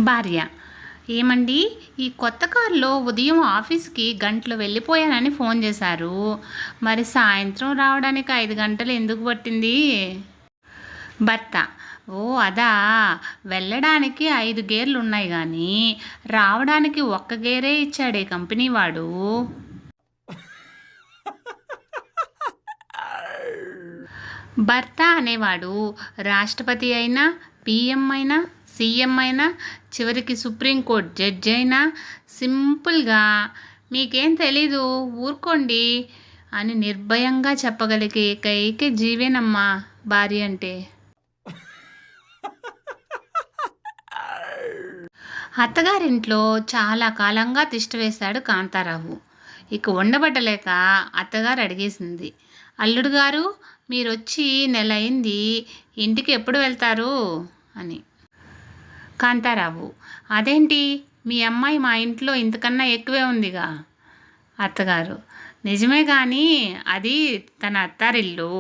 భార్య: ఏమండి, ఈ కొత్త కారులో ఉదయం ఆఫీస్కి గంటలో వెళ్ళిపోయానని ఫోన్ చేశారు. మరి సాయంత్రం రావడానికి 5 గంటలు ఎందుకు పట్టింది? భర్త: ఓ అదా, వెళ్ళడానికి 5 గేర్లు ఉన్నాయి కానీ రావడానికి 1 గేరే ఇచ్చాడే కంపెనీ వాడు. భర్త అనేవాడు రాష్ట్రపతి అయినా, పిఎం అయినా, సీఎం అయినా, చివరికి సుప్రీంకోర్టు జడ్జి అయినా సింపుల్గా మీకేం తెలీదు ఊరుకోండి అని నిర్భయంగా చెప్పగలిగే ఏకైక జీవేనమ్మా భార్య అంటే. అత్తగారింట్లో చాలా కాలంగా తిష్టవేశాడు కాంతారావు. ఇక ఉండబట్టలేక అత్తగారు అడిగేసింది: అల్లుడు గారు, మీరొచ్చి నెల అయింది, ఇంటికి ఎప్పుడు వెళ్తారు అని. కాంతారావు: అదేంటి, మీ అమ్మాయి మా ఇంట్లో ఇంతకన్నా ఎక్కువే ఉందిగా. అత్తగారు: నిజమే కానీ అది తన అత్తారిల్లు.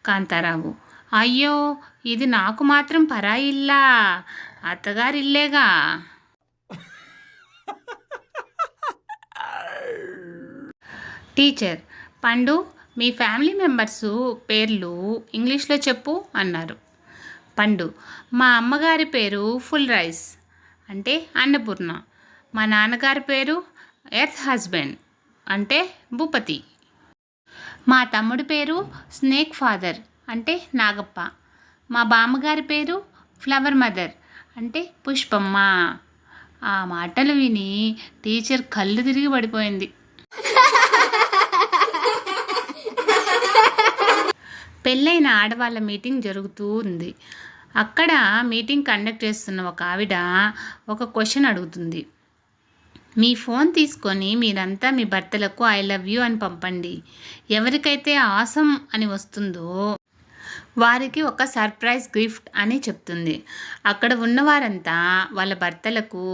కాంతారావు: అయ్యో, ఇది నాకు మాత్రం పరాయి ఇల్లా? అత్తగారిల్లేగా. టీచర్: పండు, మీ ఫ్యామిలీ మెంబర్సు పేర్లు ఇంగ్లీష్లో చెప్పు అన్నారు. పండు: మా అమ్మగారి పేరు ఫుల్ రైస్ అంటే అన్నపూర్ణ. మా నాన్నగారి పేరు ఎర్త్ హస్బెండ్ అంటే భూపతి. మా తమ్ముడి పేరు స్నేక్ ఫాదర్ అంటే నాగప్ప. మా బామ్మగారి పేరు ఫ్లవర్ మదర్ అంటే పుష్పమ్మ. ఆ మాటలు విని టీచర్ కళ్ళు తిరిగి పడిపోయింది. పెళ్ళైన ఆడవాళ్ళ మీటింగ్ జరుగుతూ ఉంది. అక్కడ మీటింగ్ కండక్ట్ చేస్తున్న ఒక ఆవిడ ఒక క్వశ్చన్ అడుగుతుంది: మీ ఫోన్ తీసుకొని మీరంతా మీ భర్తలకు ఐ లవ్ యూ అని పంపండి. ఎవరికైతే ఆసమ్ అని వస్తుందో వారికి ఒక సర్ప్రైజ్ గిఫ్ట్ అని చెప్తుంది. అక్కడ ఉన్నవారంతా వాళ్ళ భర్తలకు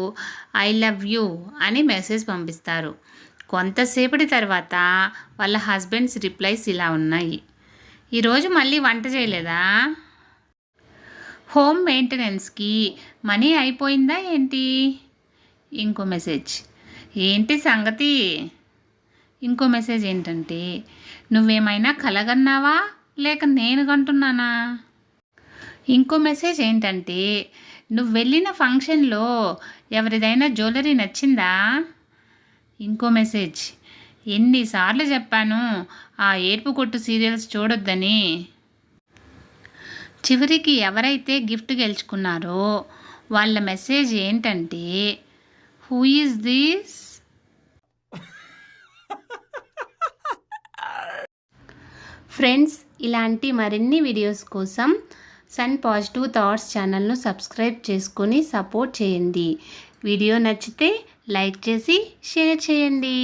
ఐ లవ్ యూ అని మెసేజ్ పంపిస్తారు. కొంతసేపటి తర్వాత వాళ్ళ హస్బెండ్స్ రిప్లైస్ ఇలా ఉన్నాయి: ఈరోజు మళ్ళీ వంట చేయలేదా? హోమ్ మెయింటెనెన్స్కి మనీ అయిపోయిందా ఏంటి? ఇంకో మెసేజ్: ఏంటి సంగతి? ఇంకో మెసేజ్ ఏంటంటే, నువ్వేమైనా కలగన్నావా లేక నేను కంటున్నానా? ఇంకో మెసేజ్ ఏంటంటే, నువ్వు వెళ్ళిన ఫంక్షన్లో ఎవరిదైనా జ్యువెలరీ నచ్చిందా? ఇంకో మెసేజ్: ఎన్నిసార్లు చెప్పాను ఆ ఏడుపు కొట్టు సీరియల్స్ చూడొద్దని. చివరికి ఎవరైతే గిఫ్ట్ గెలుచుకున్నారో వాళ్ళ మెసేజ్ ఏంటంటే, హూ ఈజ్ దిస్? ఫ్రెండ్స్, ఇలాంటి మరిన్ని వీడియోస్ కోసం సన్ పాజిటివ్ థాట్స్ ఛానల్ను సబ్స్క్రైబ్ చేసుకొని సపోర్ట్ చేయండి. వీడియో నచ్చితే లైక్ చేసి షేర్ చేయండి.